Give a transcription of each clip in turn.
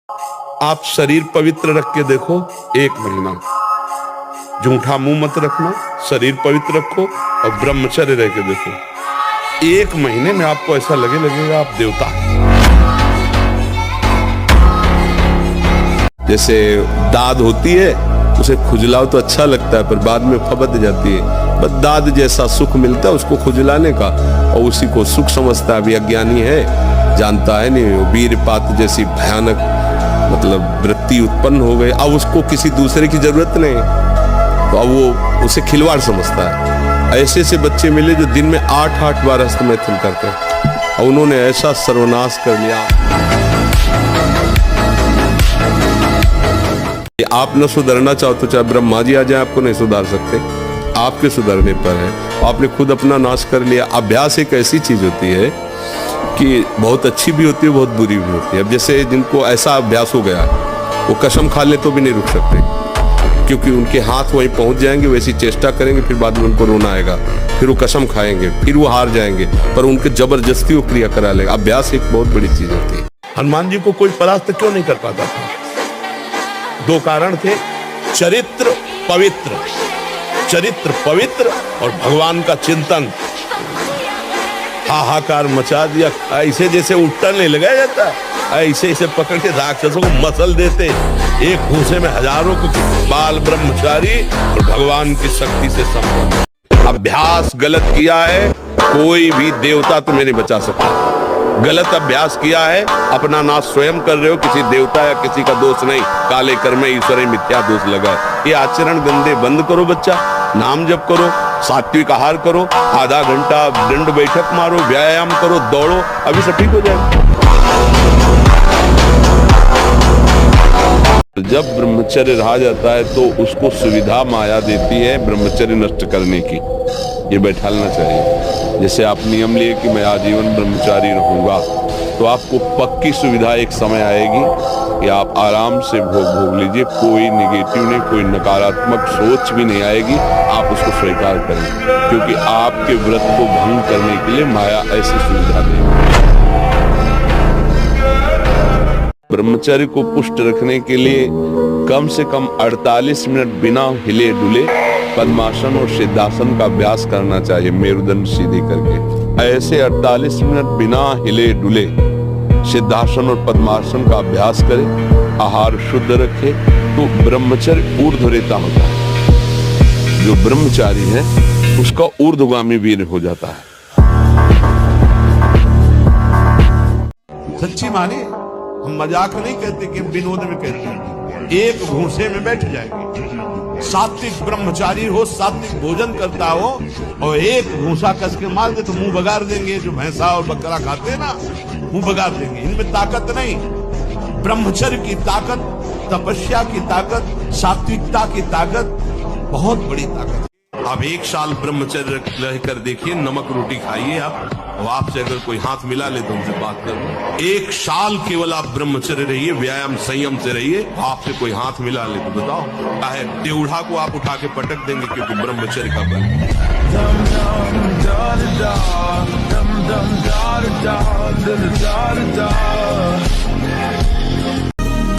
आप शरीर पवित्र रख के देखो 1 महीना, झूठा मुंह मत रखना, शरीर पवित्र रखो और ब्रह्मचर्य रह के देखो, 1 महीने में आपको ऐसा लगेगा आप देवता हैं। जैसे दाद होती है, उसे खुजलाओ तो अच्छा लगता है, पर बाद में फबद जाती है। बस दाद जैसा सुख मिलता है उसको खुजलाने का, और उसी को सुख समझता है। अभी अज्ञानी है, जानता है नहीं, वो वीरपात जैसी भयानक मतलब वृत्ति उत्पन्न हो गई। अब उसको किसी दूसरे की जरूरत नहीं, तो अब वो उसे खिलवाड़ समझता है। ऐसे से बच्चे मिले जो दिन में 8-8 बार हस्तमैथुन करते हैं, और उन्होंने ऐसा सर्वनाश कर लिया। आप न सुधरना चाहो तो चाहे ब्रह्मा जी आ जाए, आपको नहीं सुधार सकते, आपके सुधरने पर है। आपने खुद अपना नाश कर लिया। अभ्यास एक ऐसी चीज होती है कि बहुत अच्छी भी होती है, बहुत बुरी भी होती है। अब जैसे जिनको ऐसा अभ्यास हो गया, वो कसम खा ले तो भी नहीं रुक सकते, क्योंकि उनके हाथ वहीं पहुंच जाएंगे, वैसी चेष्टा करेंगे, फिर बाद में उनको रोना आएगा, फिर वो कसम खाएंगे, फिर वो हार जाएंगे, पर उनके जबरदस्ती वो क्रिया करा लेगा। अभ्यास एक बहुत बड़ी चीज होती है। हनुमान जी को कोई परास्त क्यों नहीं कर पाता था? 2 कारण थे, चरित्र पवित्र और भगवान का चिंतन। हाहाकार मचा दिया, ऐसे जैसे उल्टा नहीं लगाया जाता, ऐसे ऐसे पकड़ के राक्षसों को मसल देते, एक घूंसे में हजारों को। बाल ब्रह्मचारी और भगवान की शक्ति से संपन्न। अभ्यास गलत किया है, कोई भी देवता तुम्हें नहीं बचा सकता। गलत अभ्यास किया है, अपना नाश स्वयं कर रहे हो, किसी देवता या किसी का दोष नहीं। काले कर्म ईश्वर मिथ्या दोष लगा है। ये आचरण गंदे बंद करो बच्चा, नाम जप करो, सात्विक आहार करो, आधा घंटा दंड बैठक मारो, व्यायाम करो, दौड़ो, अभी सब ठीक हो जाएगा। जब ब्रह्मचर्य रहा जाता है तो उसको सुविधा माया देती है ब्रह्मचर्य नष्ट करने की। ये बैठालना चाहिए। जैसे आप नियम लिए कि मैं आजीवन ब्रह्मचारी रहूंगा, तो आपको पक्की सुविधा एक समय आएगी कि आप आराम से भोग लीजिए, कोई निगेटिव नहीं, कोई नकारात्मक सोच भी नहीं आएगी। आप उसको स्वीकार करें, क्योंकि आपके व्रत को भंग करने के लिए माया ऐसी सुविधा देगी। ब्रह्मचर्य को पुष्ट रखने के लिए कम से कम 48 मिनट बिना हिले डुले पद्मासन और सिद्धासन का अभ्यास करना चाहिए, मेरुदंड सीधी करके। ऐसे 48 मिनट बिना हिले डुले सिद्धासन और पद्मासन का अभ्यास करें, आहार शुद्ध रखे, तो ब्रह्मचर्य ऊर्ध्वरेता होता है। जो ब्रह्मचारी है उसका ऊर्ध्वगामी वीर हो जाता है। सच्ची माने, हम मजाक नहीं कहते कि विनोद में कहते हैं। एक घूंसे में बैठ जाएंगे। सात्विक ब्रह्मचारी हो, सात्विक भोजन करता हो, और एक घूंसा कस के मार दे तो मुंह बगाड़ देंगे। जो भैंसा और बकरा खाते हैं ना, मुंह बगाड़ देंगे। इनमें ताकत नहीं। ब्रह्मचर्य की ताकत, तपस्या की ताकत, सात्विकता की ताकत बहुत बड़ी ताकत। आप 1 साल ब्रह्मचर्य रहकर देखिए, नमक रोटी खाइए आप, और आपसे अगर कोई हाथ मिला ले तो उनसे बात करो। 1 साल केवल आप ब्रह्मचर्य रहिए, व्यायाम संयम से रहिए, आपसे कोई हाथ मिला ले तो बताओ, चाहे देवढ़ा को आप उठा के पटक देंगे, क्योंकि ब्रह्मचर्य का बल।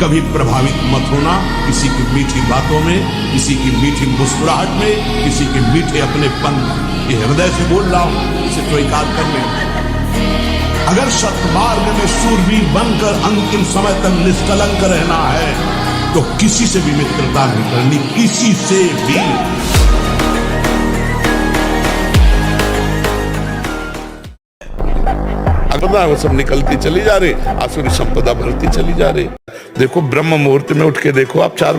कभी प्रभावित मत होना किसी की मीठी बातों में, किसी की मीठी मुस्कुराहट में, किसी के मीठे अपनेपन में। ये हृदय से बोल रहा हूं, इसे स्वीकार कर ले। अगर सत्मार्ग में शूरवीर बनकर अंतिम समय तक निष्कलंक रहना है, तो किसी से भी मित्रता नहीं करनी, किसी से भी। वो सब निकलती चली जा रही, आसुरी संपदा बढ़ती चली जा रही। देखो, ब्रह्म मुहूर्त में उठ के देखो आप 4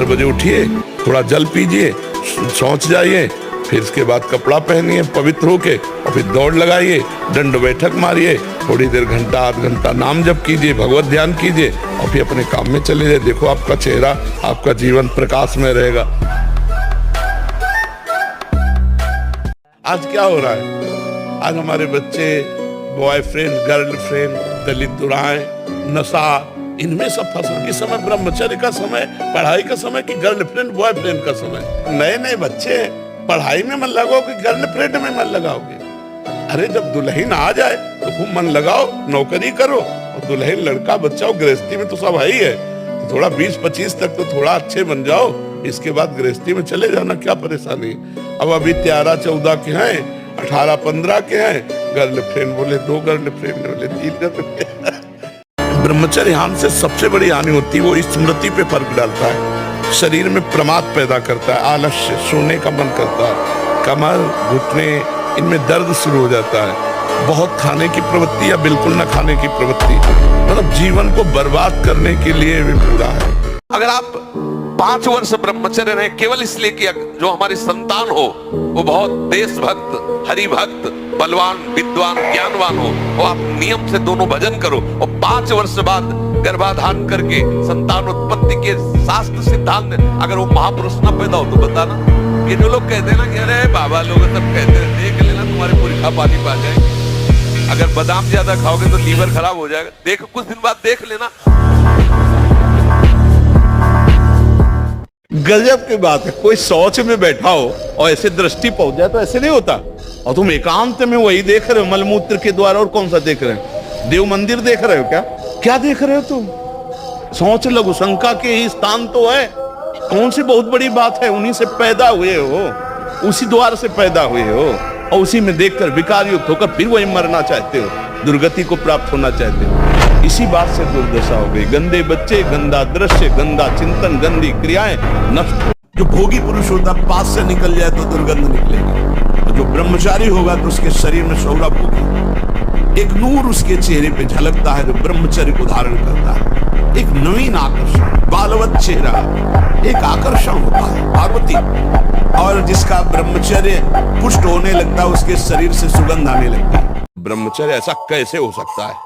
बजे उठिए, थोड़ा जल पीजिए, शौच जाइए, फिर इसके बाद कपड़ा पहनिए पवित्र होके, और फिर दौड़ लगाइए, दंड बैठक मारिए, थोड़ी देर घंटा आध घंटा नाम जप कीजिए, भगवत ध्यान कीजिए, और फिर अपने काम में चले जाइए। देखो आपका चेहरा, आपका जीवन प्रकाश में रहेगा। आज क्या हो रहा है? आज हमारे बच्चे बॉयफ्रेंड, गर्लफ्रेंड, दलित दुराएं, नशा, इनमें सब फसल। इस समय ब्रह्मचर्य का समय, पढ़ाई का समय कि गर्लफ्रेंड बॉयफ्रेंड का समय? नए नए बच्चे पढ़ाई में मन लगाओगे, गर्लफ्रेंड में मन लगाओगे? अरे जब दुल्हन आ जाए तो खूब मन लगाओ, नौकरी करो, और दुल्हन लड़का बच्चा, गृहस्थी में तो सब है ही है, तो थोड़ा 20-25 तक तो थोड़ा अच्छे बन जाओ, इसके बाद गृहस्थी में चले जाना, क्या परेशानी। अब अभी 13-14 के हैं, 18-15 के हैं, गर्लफ्रेंड बोले 2 गर्लफ्रेंड बोले 3 गर्लफ्रेंड। ब्रह्मचर्य हानि से सबसे बड़ी हानि होती है वो स्मृति पे फर्क डालता है, शरीर में प्रमाद पैदा करता है, आलस्य, सोने का मन करता है, कमर घुटने इनमें दर्द शुरू हो जाता है, बहुत खाने की प्रवृत्ति या बिल्कुल न खाने की प्रवृत्ति, मतलब जीवन को बर्बाद करने के लिए भी पूरा है। अगर आप 5 वर्ष ब्रह्मचर्य रहे केवल इसलिए कि जो हमारी संतान हो वो बहुत देशभक्त, हरिभक्त, बलवान, विद्वान, ज्ञानवान हो, और आप नियम से दोनों भजन करो, और 5 वर्ष बाद गर्भाधान करके संतान उत्पत्ति के शास्त्र सिद्धांत अगर वो महापुरुष न पैदा हो तो बताना। ये जो लोग कहते हैं ना कि अरे बाबा लोग सब कहते हैं देख लेना तुम्हारे पुरखा पानी पा जाएंगे, अगर बादाम ज्यादा खाओगे तो लीवर खराब हो जाएगा, देखो कुछ दिन बाद देख लेना। गजब की बात है, कोई शौच में बैठा हो और ऐसे दृष्टि पहुंच जाए तो ऐसे नहीं होता, और तुम एकांत में वही देख रहे हो मलमूत्र के द्वारा, और कौन सा देख रहे हो, देव मंदिर देख रहे हो क्या, क्या देख रहे हो तुम, सोच लघु शंका के ही स्थान तो है, कौन सी बहुत बड़ी बात है, उन्हीं से पैदा हुए हो, उसी द्वार से पैदा हुए हो, और उसी में देखकर विकार युक्त होकर फिर वही मरना चाहते हो, दुर्गति को प्राप्त होना चाहते हो। इसी बात से दुर्दशा हो गई, गंदे बच्चे, गंदा दृश्य, गंदा चिंतन, गंदी क्रियाएं नष्ट। जो भोगी पुरुष होता पास से निकल जाए तो दुर्गंध निकलेगी, और जो ब्रह्मचारी होगा तो उसके शरीर में सौरभ होगी, एक नूर उसके चेहरे पे झलकता है जो ब्रह्मचर्य को धारण करता है, एक नवीन आकर्षण, बालवत चेहरा, एक आकर्षण होता है पार्वती, और जिसका ब्रह्मचर्य पुष्ट होने लगता है उसके शरीर से सुगंध आने लगता है। ब्रह्मचर्य ऐसा कैसे हो सकता है,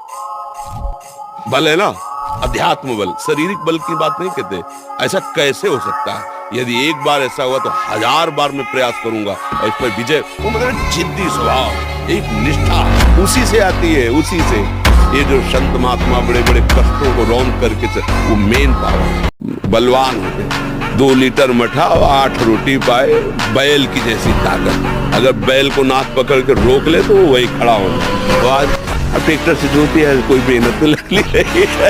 बल है ना, अध्यात्म बल, शारीरिक बल की बात नहीं कहते, ऐसा कैसे हो सकता है, यदि एक बार ऐसा हुआ तो 1000 बार मैं प्रयास करूंगा, और इस पर विजय, वो मतलब जिद्दी स्वभाव, एक निष्ठा उसी से आती है, उसी से। ये जो संत महात्मा बड़े बड़े कष्टों को रौंद करके वो मेन पावर, बलवान होते, 2 लीटर मठा और 8 रोटी पाए, बैल की जैसी ताकत, अगर बैल को नाक पकड़ के रोक ले तो वही खड़ा होगा। तो आज ट्रैक्टर से जोती है, कोई मेहनत लगती रही है,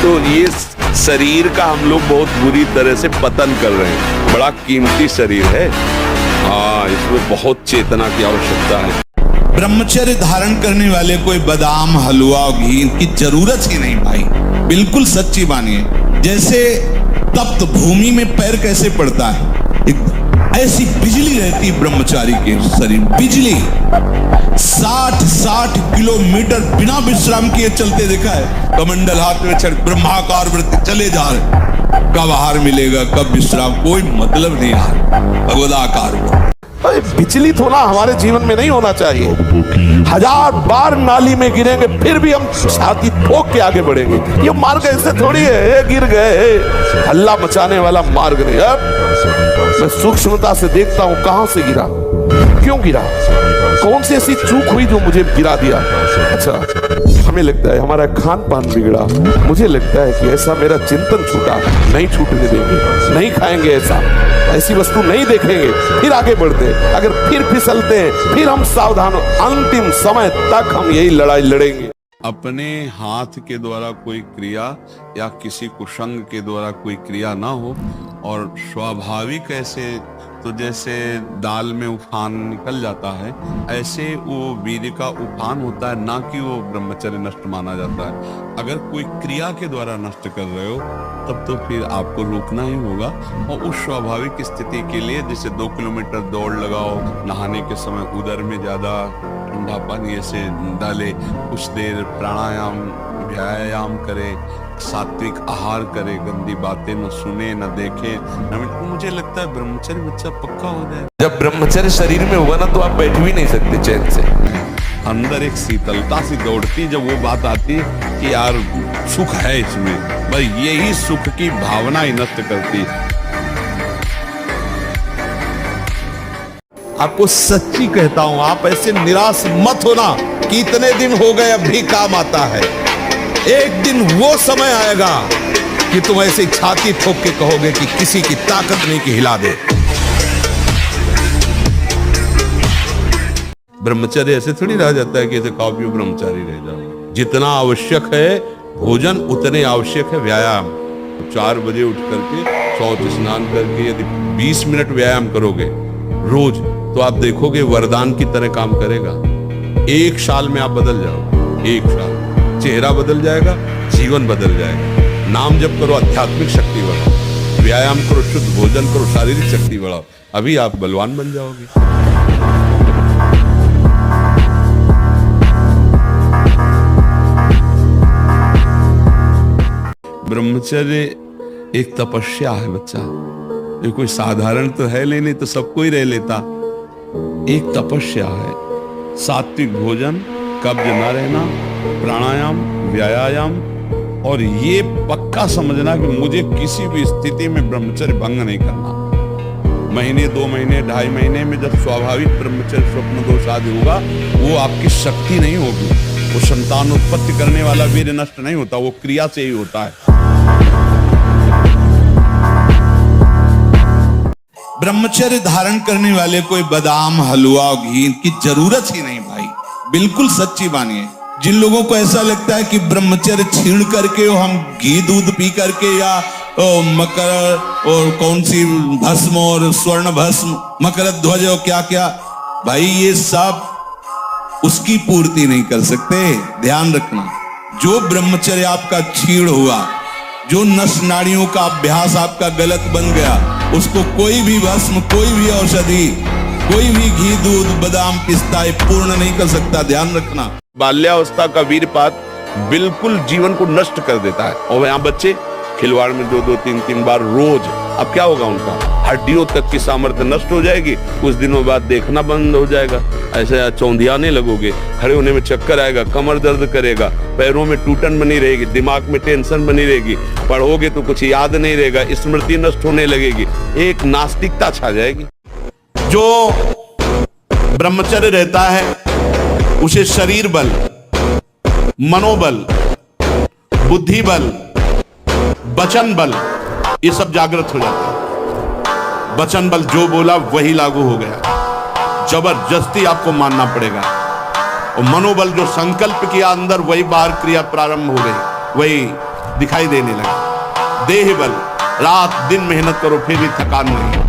तो ये शरीर का हम लोग बहुत बुरी तरह से पतन कर रहे हैं, बड़ा कीमती शरीर है, हाँ इसमें बहुत चेतना की आवश्यकता है। ब्रह्मचर्य धारण करने वाले कोई बादाम, हलवा, घी की जरूरत ही नहीं भाई, बिल्कुल सच्ची मानिए। जैसे तप्त भूमि में पैर कैसे पड़ता है, ऐसी बिजली रहती ब्रह्मचारी के शरीर, बिजली 60-60 किलोमीटर बिना विश्राम किए चलते देखा है, कमंडल हाथ में चढ़ ब्रह्माकार वृत्ति चले जा रहे, कब आहार मिलेगा कब विश्राम, कोई मतलब नहीं, भगवदाकार। बिजली थोड़ा हमारे जीवन में नहीं होना चाहिए, 1000 बार नाली में गिरेंगे फिर भी हम छाती ठोक के आगे बढ़ेंगे, ये मार्ग ऐसे थोड़ी है गिर गए, हल्ला मचाने वाला मार्ग नहीं। अब मैं सूक्ष्मता से देखता हूं कहां से गिरा, क्यों गिरा, कौन सी ऐसी चूक हुई जो मुझे गिरा दिया। अच्छा हमें लगता है हमारा खान पान बिगड़ा, मुझे लगता है कि ऐसा मेरा चिंतन छूटा, नहीं छूटने देंगे, नहीं खाएंगे ऐसा, ऐसी वस्तु नहीं देखेंगे, फिर आगे बढ़ते, अगर फिर फिसलते हैं फिर हम सावधान, अंतिम समय तक हम यही लड़ाई लड़ेंगे। अपने हाथ के द्वारा कोई क्रिया या किसी कुसंग के द्वारा कोई क्रिया ना हो, और स्वाभाविक ऐसे तो जैसे दाल में उफान निकल जाता है, ऐसे वो वीर्य का उफान होता है, ना कि वो ब्रह्मचर्य नष्ट माना जाता है। अगर कोई क्रिया के द्वारा नष्ट कर रहे हो तब तो फिर आपको रोकना ही होगा, और उस स्वाभाविक स्थिति के लिए जैसे 2 किलोमीटर दौड़ लगाओ, नहाने के समय उदर में ज्यादा ठंडा पानी ऐसे डाले, कुछ देर प्राणायाम व्यायाम करे, सात्विक आहार करे, गंदी बातें न सुने न देखे, मुझे लगता है ब्रह्मचर्य बच्चा पक्का हो जाए। जब ब्रह्मचर्य शरीर में होगा ना तो आप बैठ भी नहीं सकते चैन से, अंदर एक शीतलता सी दौड़ती, जब वो बात आती कि यार सुख है इसमें, बस यही सुख की भावना ही नष्ट करती। आपको सच्ची कहता हूं, आप ऐसे निराश मत होना कि इतने दिन हो गए अब भी काम आता है, एक दिन वो समय आएगा कि तुम ऐसे छाती ठोक के कहोगे कि किसी की ताकत नहीं कि हिला दे। ब्रह्मचर्य ऐसे थोड़ी रह जाता है कि ऐसे खाओ पियो ब्रह्मचारी रह जाओ, जितना आवश्यक है भोजन उतने आवश्यक है व्यायाम। 4 बजे उठ करके शौच स्नान करके यदि 20 मिनट व्यायाम करोगे रोज, तो आप देखोगे वरदान की तरह काम करेगा। 1 साल में आप बदल जाओगे। 1 साल चेहरा बदल जाएगा, जीवन बदल जाएगा। नाम जप करो, आध्यात्मिक शक्ति बढ़ाओ, व्यायाम करो, शुद्ध भोजन करो, शारीरिक शक्ति बढ़ाओ, अभी आप बलवान बन जाओगे। ब्रह्मचर्य एक तपस्या है बच्चा, ये कोई साधारण तो है नहीं तो सबको ही रह लेता। एक तपस्या है। सात्विक भोजन, कब्ज न रहना, प्राणायाम, व्यायाम, और ये पक्का समझना कि मुझे किसी भी स्थिति में ब्रह्मचर्य भंग नहीं करना। महीने 2 महीने 2.5 महीने में जब स्वाभाविक ब्रह्मचर्य स्वप्न दोष आदि होगा, वो आपकी शक्ति नहीं होगी। वो संतान उत्पत्ति करने वाला वीर्य नष्ट नहीं होता, वो क्रिया से ही होता है। ब्रह्मचर्य धारण करने वाले कोई बादाम, हलवा, घी की जरूरत ही नहीं भाई, बिल्कुल सच्ची मानिए। जिन लोगों को ऐसा लगता है कि ब्रह्मचर्य छीण करके हम घी दूध पी करके या मकर और कौन सी भस्म और स्वर्ण भस्म, मकर ध्वज और क्या क्या, भाई ये सब उसकी पूर्ति नहीं कर सकते। ध्यान रखना, जो ब्रह्मचर्य आपका छीण हुआ, जो नस नाड़ियों का अभ्यास आपका गलत बन गया, उसको कोई भी भस्म, कोई भी औषधि, कोई भी घी दूध बादाम पिस्ता पूर्ण नहीं कर सकता। ध्यान रखना, बाल्यावस्था का वीरपात बिल्कुल जीवन को नष्ट कर देता है। और यहाँ बच्चे खिलवाड़ में 2-2, 3-3 बार रोज, अब क्या होगा उनका, हड्डियों तक की सामर्थ्य नष्ट हो जाएगी। कुछ दिनों बाद देखना बंद हो जाएगा, ऐसे चौंधियाने लगोगे, खड़े होने में चक्कर आएगा, कमर दर्द करेगा, पैरों में टूटन बनी रहेगी, दिमाग में टेंशन बनी रहेगी, पढ़ोगे तो कुछ याद नहीं रहेगा, स्मृति नष्ट होने लगेगी, एक नास्तिकता छा जाएगी। जो ब्रह्मचर्य रहता है उसे शरीर बल, मनोबल, बुद्धि बल, वचन बल, ये सब जागृत हो जाता है। वचन बल जो बोला वही लागू हो गया, जबरदस्ती आपको मानना पड़ेगा। और मनोबल जो संकल्प किया अंदर, वही बाहर क्रिया प्रारंभ हो गई, वही दिखाई देने लगा। देह बल, रात दिन मेहनत करो फिर भी थकान नहीं।